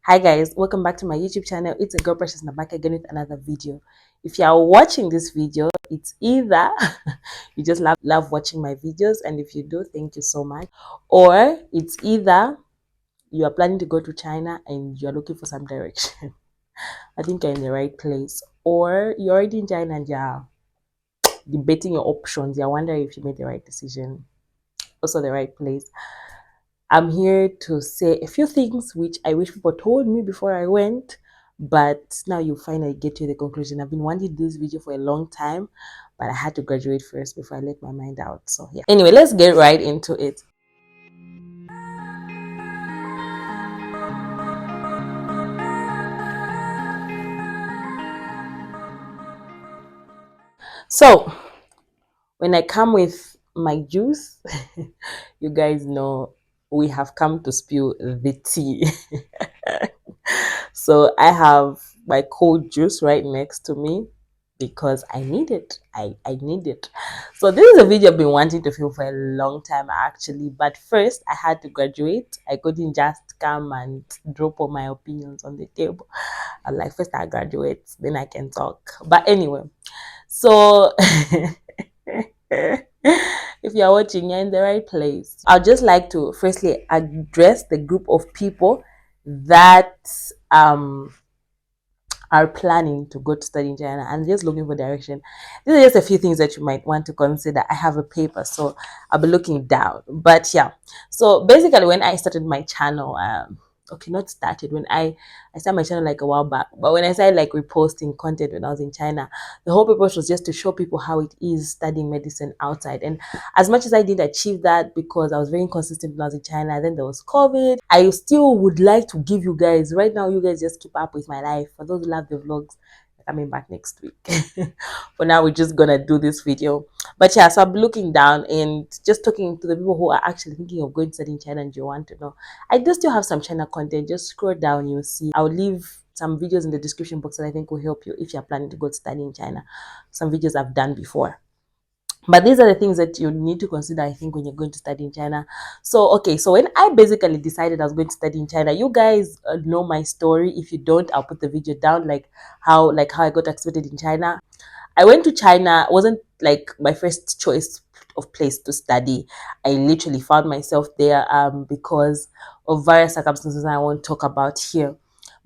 Hi guys, welcome back to my YouTube channel. It's a girl Precious and I'm back again with another video. If you are watching this video, it's either you just love watching my videos, and if you do, thank you so much, or it's either you are planning to go to China and you're looking for some direction. I think you're in the right place, or you're already in China and you're debating your options. You're wondering if you made the right decision, also the right place. I'm here to say a few things which I wish people told me before I went, but now you finally get to the conclusion. I've been wanting to do this video for a long time, but I had to graduate first before I let my mind out. So yeah. Anyway, let's get right into it. So when I come with my juice, you guys know we have come to spill the tea. So I have my cold juice right next to me because I need it. I need it. So this is a video I've been wanting to film for a long time actually, but first I had to graduate. I couldn't just come and drop all my opinions on the table. I like, first I graduate, then I can talk. But anyway, so if you're watching, you're in the right place. I'd just like to firstly address the group of people that are planning to go to study in China and just looking for direction. These are just a few things that you might want to consider. I have a paper, so I'll be looking down. But yeah, so basically when I started my channel, okay, not started, when I started my channel like a while back, but when I started like reposting content when I was in China, the whole purpose was just to show people how it is studying medicine outside. And as much as I did achieve that because I was very inconsistent when I was in China, then there was COVID, I still would like to give you guys, right now you guys just keep up with my life. For those who love the vlogs, coming back next week. For now, we're just gonna do this video. But yeah, so I'm looking down and just talking to the people who are actually thinking of going to study in China and you want to know. I do still have some China content. Just scroll down, you'll see. I'll leave some videos in the description box that I think will help you if you're planning to go to study in China. Some videos I've done before. But these are the things that you need to consider, I think, when you're going to study in China. So, okay, so when I basically decided I was going to study in China, you guys know my story. If you don't, I'll put the video down, like how I got accepted in China. I went to China. It wasn't like my first choice of place to study. I literally found myself there because of various circumstances I won't talk about here.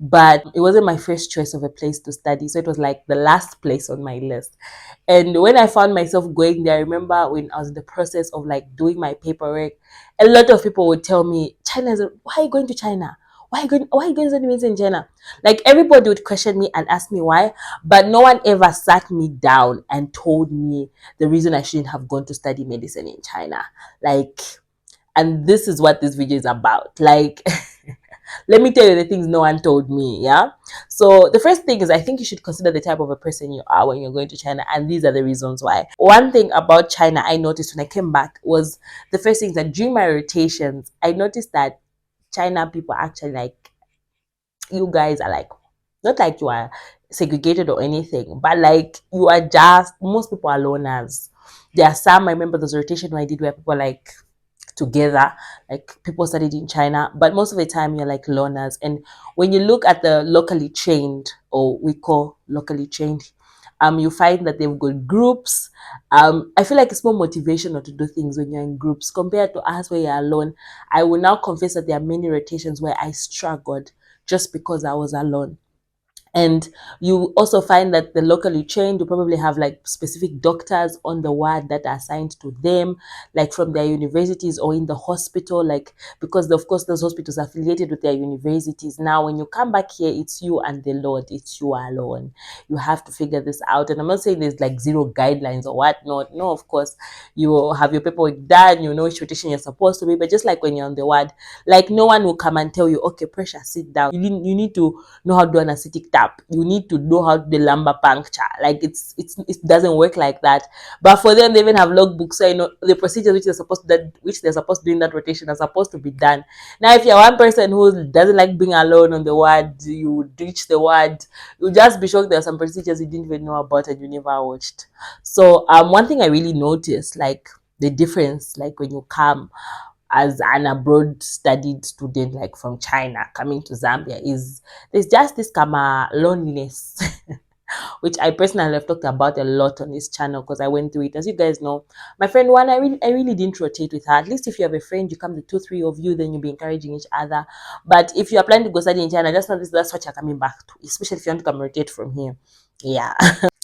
But it wasn't my first choice of a place to study. So it was like the last place on my list. And when I found myself going there, I remember when I was in the process of like doing my paperwork, a lot of people would tell me, why are you going to China? Why are you going to study medicine in China? Like everybody would question me and ask me why, but no one ever sat me down and told me the reason I shouldn't have gone to study medicine in China. Like, and this is what this video is about. Like, let me tell you the things no one told me. Yeah. So the first thing is, I think you should consider the type of a person you are when you're going to China, and these are the reasons why. One thing about China I noticed when I came back was the first thing that during my rotations, I noticed that China people actually like, you guys are like, not like you are segregated or anything, but like you are just, most people are loners. There are some, I remember those rotation I did where people like together, like people studied in China, but most of the time you're like loners. And when you look at the locally trained, or we call locally trained, you find that they've got groups. I feel like it's more motivational to do things when you're in groups compared to us where you're alone. I will now confess that there are many rotations where I struggled just because I was alone. And you also find that the locally trained will probably have like specific doctors on the ward that are assigned to them, like from their universities or in the hospital, like, because of course those hospitals are affiliated with their universities. Now, when you come back here, it's you and the Lord, it's you alone. You have to figure this out. And I'm not saying there's like zero guidelines or whatnot. No, of course, you have your paperwork done, you know which rotation you're supposed to be, but just like when you're on the ward, like no one will come and tell you, okay, pressure, sit down. You need to know how to do an anesthetic tap. You need to know how to do lumbar puncture. Like it doesn't work like that. But for them, they even have logbooks, so you know the procedures which they're supposed to do in that rotation are supposed to be done. Now, if you're one person who doesn't like being alone on the ward, you reach the ward, you'll just be shocked there are some procedures you didn't even know about and you never watched. So one thing I really noticed, like the difference, like when you come, as an abroad studied student, like from China coming to Zambia, is there's just this kama loneliness which I personally have talked about a lot on this channel because I went through it. As you guys know, my friend one, I really didn't rotate with her. At least if you have a friend, you come the two, three of you, then you'll be encouraging each other. But if you are planning to go study in China, just know that's what you're coming back to, especially if you want to come rotate from here. Yeah.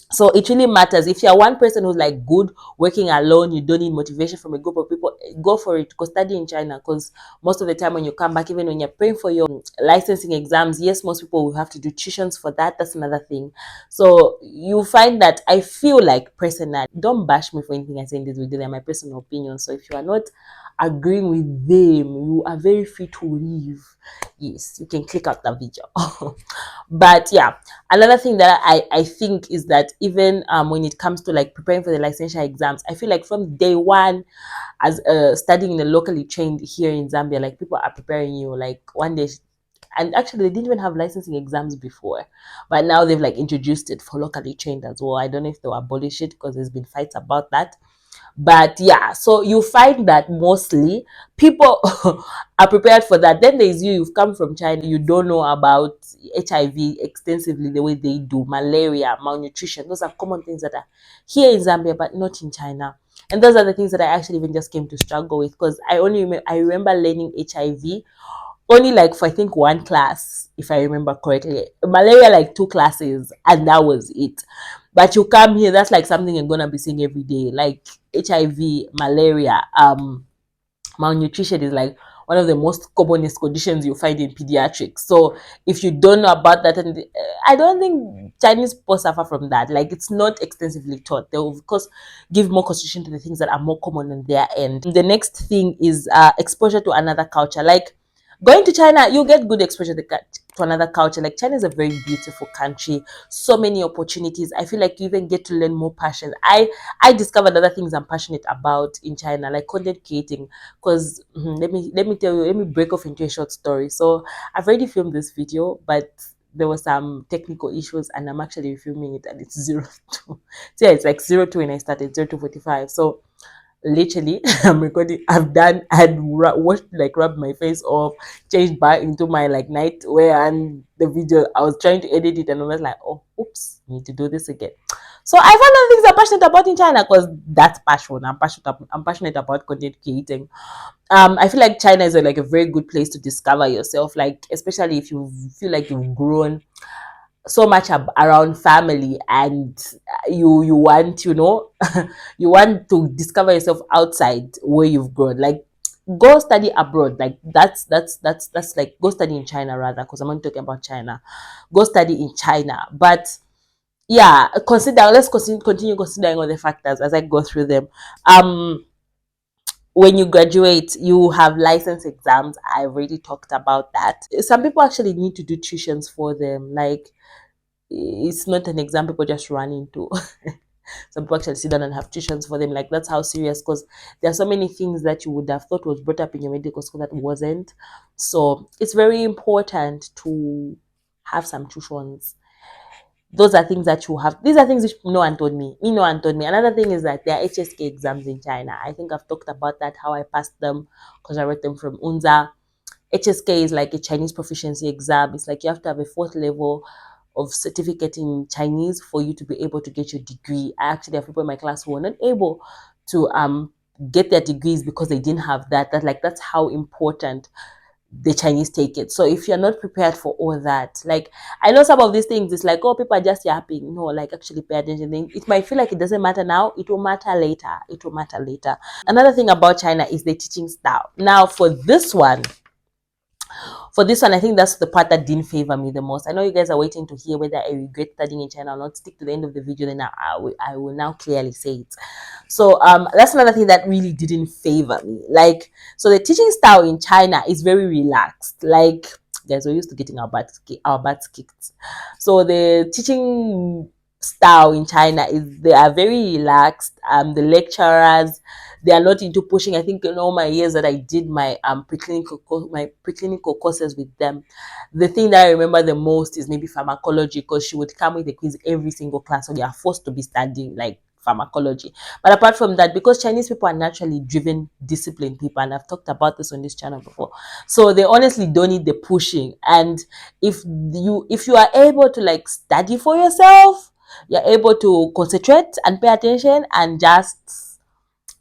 So it really matters. If you're one person who's like good working alone, you don't need motivation from a group of people, go for it. Go study in China, because most of the time when you come back, even when you're paying for your licensing exams, yes, most people will have to do tuitions for that. That's another thing. So you find that, I feel like, personally, don't bash me for anything I say in this video. They're my personal opinion. So if you are not agreeing with them, you are very free to leave. Yes, you can click out the video. But yeah, another thing that I think is that even when it comes to like preparing for the licensure exams, I feel like from day one, as studying in a locally trained here in Zambia, like people are preparing you like one day. And actually, they didn't even have licensing exams before, but now they've like introduced it for locally trained as well. I don't know if they'll abolish it because there's been fights about that. But yeah, so you find that mostly people are prepared for that. Then there's you've come from China, you don't know about HIV extensively the way they do, malaria, malnutrition. Those are common things that are here in Zambia, but not in China. And those are the things that I actually even just came to struggle with, because I remember learning HIV only like for I think one class, if I remember correctly. Malaria like two classes, and that was it. But you come here, that's like something you're gonna be seeing every day, like HIV, malaria, malnutrition is like one of the most commonest conditions you find in pediatrics. So if you don't know about that, and I don't think Chinese people suffer from that. Like it's not extensively taught. They will of course give more consideration to the things that are more common on their end. The next thing is exposure to another culture. Like going to China, you get good exposure to another culture. Like China is a very beautiful country, so many opportunities. I feel like you even get to learn more passion. I discovered other things I'm passionate about in China, like content creating. Because let me tell you, let me break off into a short story. So I've already filmed this video, but there were some technical issues, and I'm actually filming it, and it's 02. So yeah, it's like 02 when I started, 02:45. So literally I'm recording, I had washed, like rubbed my face off, changed back into my like night wear, and the video I was trying to edit it, and I was like, oh oops, need to do this again. So I found other things I'm passionate about in China, because that's passion. I'm passionate about content creating. I feel like China is like a very good place to discover yourself, like especially if you feel like you've grown so much around family, and you want, you want to discover yourself outside where you've grown. Like go study abroad. Like that's like go study in China rather, because I'm not talking about China. Go study in China. But yeah, continue considering all the factors as I go through them. When you graduate, you have license exams. I already talked about that. Some people actually need to do tuitions for them. Like it's not an exam people just run into. Some people actually sit down and have tuitions for them. Like that's how serious, because there are so many things that you would have thought was brought up in your medical school that wasn't. So it's very important to have some tuitions. Those are things that you have. These are things which no one told me. No one told me. Another thing is that there are HSK exams in China. I think I've talked about that, how I passed them, because I read them from UNZA. HSK is like a Chinese proficiency exam. It's like you have to have a fourth level of certificate in Chinese for you to be able to get your degree. I actually have people in my class who were not able to get their degrees because they didn't have that. That's how important the Chinese take it. So if you're not prepared for all that, like I know some of these things, it's like, oh, people are just yapping. No, like actually pay attention. It might feel like it doesn't matter now. It will matter later. It will matter later. Another thing about China is the teaching style. Now for this one, I think that's the part that didn't favor me the most. I know you guys are waiting to hear whether I regret studying in China or not. Stick to the end of the video, then I will now clearly say it. So that's another thing that really didn't favor me. Like, so the teaching style in China is very relaxed. Like, guys, we're used to getting our butts kicked. So the teaching style in China is they are very relaxed. The lecturers, they are not into pushing. I think in all my years that I did my preclinical courses with them, the thing that I remember the most is maybe pharmacology, because she would come with a quiz every single class, so they are forced to be studying like pharmacology. But apart from that, because Chinese people are naturally driven, disciplined people, and I've talked about this on this channel before, so they honestly don't need the pushing. And if you are able to like study for yourself, you're able to concentrate and pay attention and just,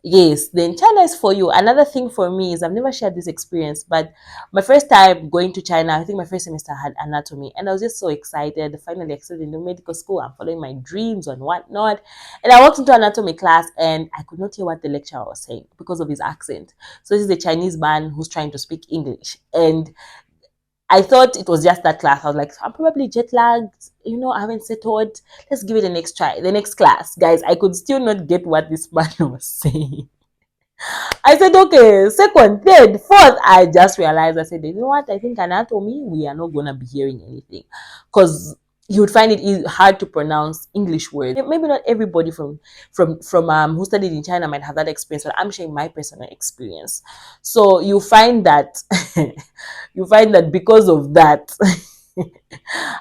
yes, then China is for you. Another thing for me is I've never shared this experience, but my first time going to China, I think my first semester had anatomy, and I was just so excited. Finally accepted into medical school. I'm following my dreams and whatnot. And I walked into anatomy class, and I could not hear what the lecturer was saying because of his accent. So this is a Chinese man who's trying to speak English, and I thought it was just that class. I was like, I'm probably jet lagged, I haven't settled. Let's give it the next try. The next class, guys, I could still not get what this man was saying. I said, okay, second, third, fourth. I just realized, I said, you know what? I think anatomy, we are not going to be hearing anything. Because you would find it hard to pronounce English words. Maybe not everybody from who studied in China might have that experience, but I'm sharing my personal experience. So you find that because of that,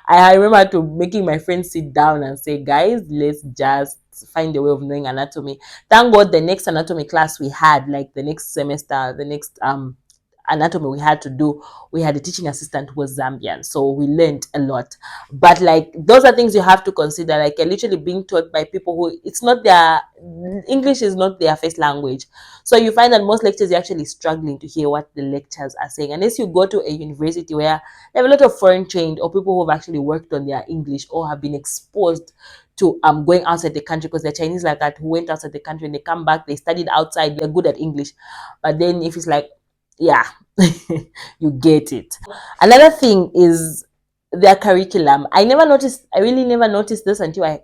I remember to making my friends sit down and say, guys, let's just find a way of knowing anatomy. Thank God the next anatomy class we had, like the next semester, the next anatomy we had to do, we had a teaching assistant who was Zambian, so we learned a lot. But like those are things you have to consider. Like you're literally being taught by people who, it's not their English is not their first language, so you find that most lectures you're actually struggling to hear what the lecturers are saying, unless you go to a university where they have a lot of foreign trained or people who have actually worked on their English or have been exposed to going outside the country, because they're Chinese like that who went outside the country and they come back, they studied outside, they're good at English. But then if it's like, yeah, you get it. Another thing is their curriculum. I really never noticed this until I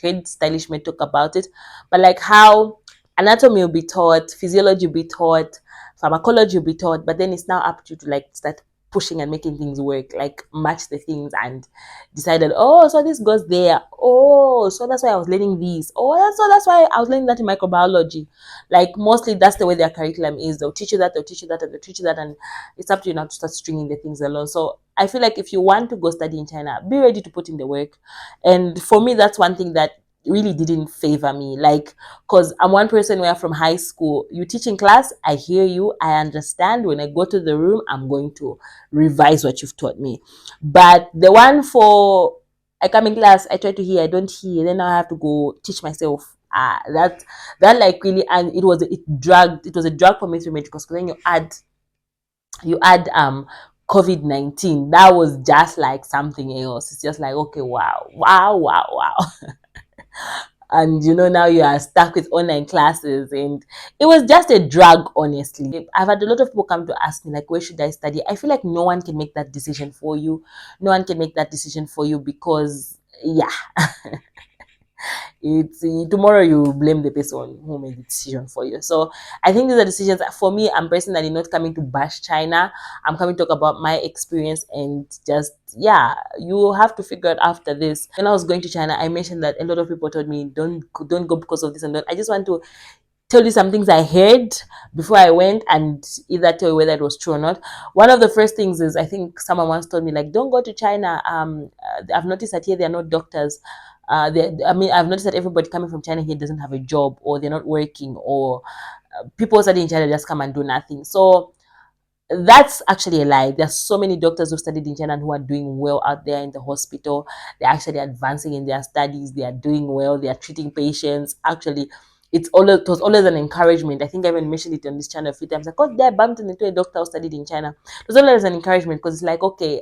heard Stylish May talk about it. But like how anatomy will be taught, physiology will be taught, pharmacology will be taught, but then it's now up to you to like start pushing and making things work, like match the things and decided, oh, so this goes there. Oh, so that's why I was learning this. Oh, that's why I was learning that in microbiology. Like mostly that's the way their curriculum is. They'll teach you that, they'll teach you that, and they'll teach you that, and it's up to you now to start stringing the things along. So I feel like if you want to go study in China, be ready to put in the work. And for me, that's one thing that really didn't favor me, like, because I'm one person where from high school, you teach in class, I hear you, I understand. When I go to the room, I'm going to revise what you've taught me. But the one for I come in class, I try to hear, I don't hear, then I have to go teach myself. That like really, and it was a drag for me to make, because then you add COVID-19. That was just like something else. It's just like, okay, wow, wow, wow, wow. And now you are stuck with online classes, and it was just a drag, honestly. I've had a lot of people come to ask me like, where should I study? I feel like no one can make that decision for you. No one can make that decision for you, because yeah, it's tomorrow you blame the person who made the decision for you. So I think these are decisions. For me, I'm personally not coming to bash China. I'm coming to talk about my experience, and just, yeah, you have to figure it after this. When I was going to China, I mentioned that a lot of people told me, don't go because of this and that. I just want to tell you some things I heard before I went, and either tell you whether it was true or not. One of the first things is, I think someone once told me, like, don't go to China. I've noticed that here there are no doctors. I've noticed that everybody coming from China here doesn't have a job, or they're not working, or people studying in China just come and do nothing. So that's actually a lie. There's so many doctors who studied in China and who are doing well out there in the hospital. They're actually advancing in their studies. They are doing well. They are treating patients. Actually, it was always an encouragement. I think I even mentioned it on this channel a few times. Like, oh, they bumped into a doctor who studied in China. It was always an encouragement, because it's like, okay,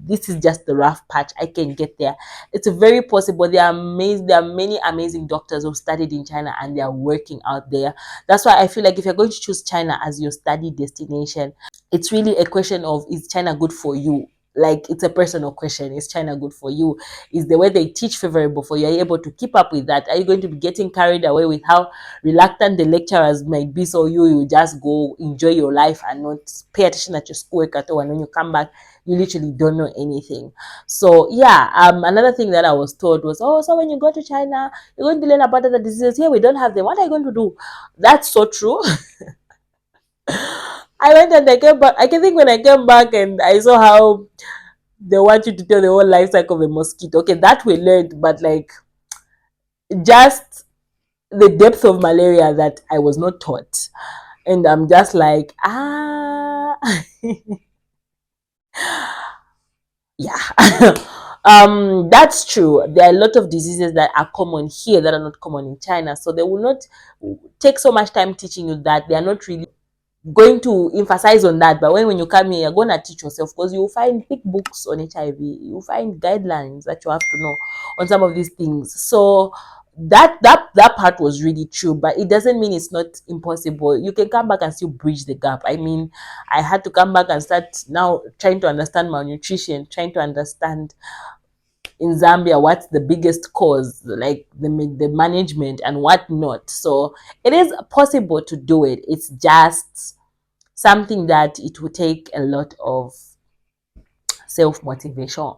this is just the rough patch. I can get there. It's very possible. There are many amazing doctors who studied in China and they are working out there. That's why I feel like if you're going to choose China as your study destination, it's really a question of, is China good for you? Like, it's a personal question. Is China good for you? Is the way they teach favorable for you? Are you able to keep up with that? Are you going to be getting carried away with how reluctant the lecturers might be, so you just go enjoy your life and not pay attention at your schoolwork at all, and when you come back, you literally don't know anything? So yeah, another thing that I was told was, oh, so when you go to China, you're going to learn about other diseases. Here we don't have them. What are you going to do? That's so true. I went and I came back. I can think when I came back and I saw how they want you to tell the whole life cycle of a mosquito. Okay, that we learned, but like, just the depth of malaria that I was not taught. And I'm just like, ah, yeah. That's true. There are a lot of diseases that are common here that are not common in China. So they will not take so much time teaching you that. They are not really going to emphasize on that. But when you come here, you're going to teach yourself, because you will find big books on HIV. You will find guidelines that you have to know on some of these things. So that part was really true, but it doesn't mean it's not impossible. You can come back and still bridge the gap. I mean, I had to come back and start now trying to understand malnutrition, trying to understand in Zambia what's the biggest cause, like the management and what not. So it is possible to do it. It's just something that it will take a lot of self motivation.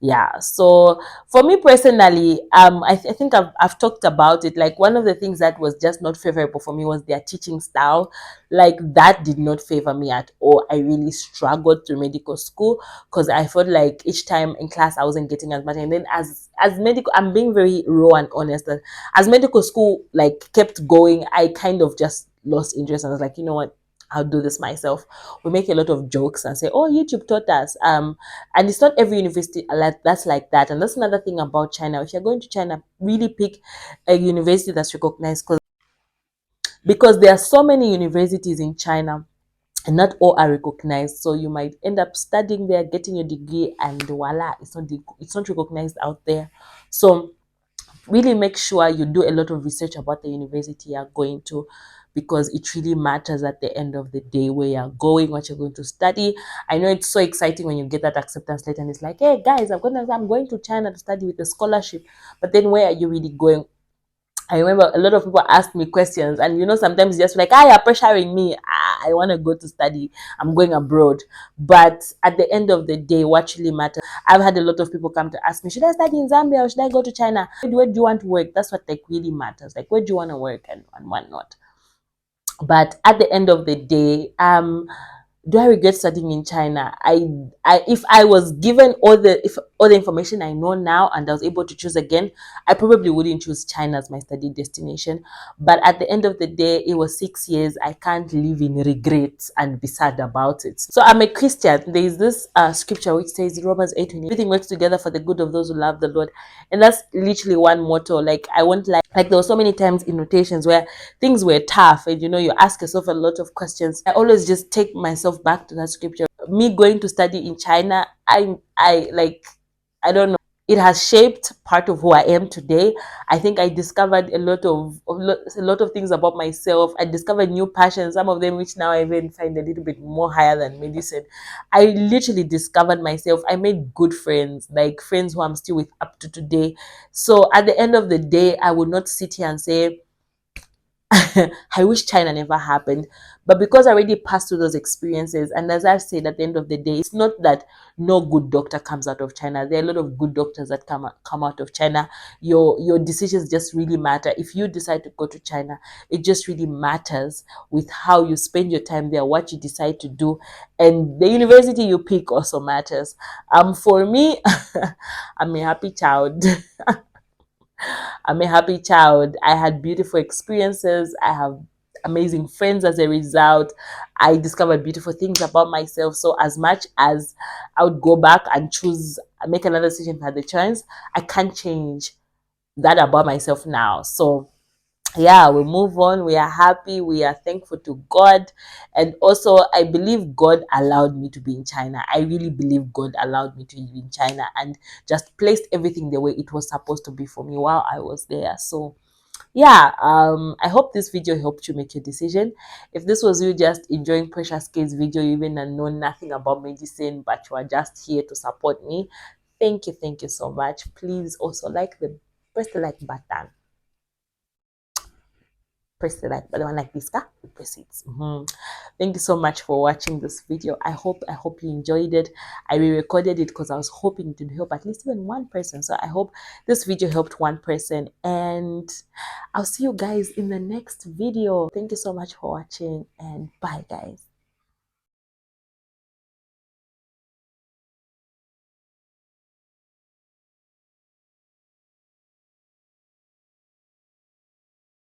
Yeah, so for me personally, I think I've talked about it. Like, one of the things that was just not favorable for me was their teaching style. Like, that did not favor me at all. I really struggled through medical school, because I felt like each time in class I wasn't getting as much. And then as medical, I'm being very raw and honest, that as medical school like kept going, I kind of just lost interest, and I was like, you know what, I'll do this myself. We make a lot of jokes and say, "Oh, YouTube taught us." And it's not every university that's like that. And that's another thing about China. If you're going to China, really pick a university that's recognized, because there are so many universities in China, and not all are recognized. So you might end up studying there, getting your degree, and voila, it's not recognized out there. So really make sure you do a lot of research about the university you're going to, because it really matters at the end of the day where you're going, what you're going to study. I know it's so exciting when you get that acceptance letter and it's like, hey guys, I'm going to China to study with a scholarship. But then where are you really going? I remember a lot of people asked me questions, and sometimes just like, you're pressuring me. I want to go to study. I'm going abroad. But at the end of the day, what really matters, I've had a lot of people come to ask me, should I study in Zambia or should I go to China? Where do you want to work? That's what like really matters. Like, where do you want to work and what not? But at the end of the day, do I regret studying in China? If I was given all the information I know now and I was able to choose again, I probably wouldn't choose China as my study destination. But at the end of the day, it was 6 years. I can't live in regrets and be sad about it. So I'm a Christian. There is this scripture which says, Romans 8:20, everything works together for the good of those who love the Lord. And that's literally one motto. Like, I won't like there were so many times in rotations where things were tough, and you ask yourself a lot of questions. I always just take myself back to that scripture. Me going to study in China, I like, I don't know, it has shaped part of who I am today. I think I discovered a lot of things about myself. I discovered new passions, some of them which now I even find a little bit more higher than medicine. I literally discovered myself. I made good friends, like friends who I'm still with up to today. So at the end of the day, I would not sit here and say, I wish China never happened. But because I already passed through those experiences, and as I've said, at the end of the day, it's not that no good doctor comes out of China. There are a lot of good doctors that come out of China. Your decisions just really matter. If you decide to go to China, it just really matters with how you spend your time there, what you decide to do, and the university you pick also matters. For me, I'm a happy child. I'm a happy child. I had beautiful experiences. I have amazing friends as a result. I discovered beautiful things about myself. So as much as I would go back and make another decision if I had the chance, I can't change that about myself now. So yeah, we move on. We are happy. We are thankful to God. And also, I believe God allowed me to be in China. I really believe God allowed me to be in China and just placed everything the way it was supposed to be for me while I was there. So yeah, I hope this video helped you make your decision. If this was you just enjoying Precious K's video, even and know nothing about medicine, but you are just here to support me, thank you so much. Please also press the like button. Press the like button like this, press it. Thank you so much for watching this video. I hope you enjoyed it. I re-recorded it because I was hoping to help at least even one person. So I hope this video helped one person, and I'll see you guys in the next video. Thank you so much for watching, and bye guys.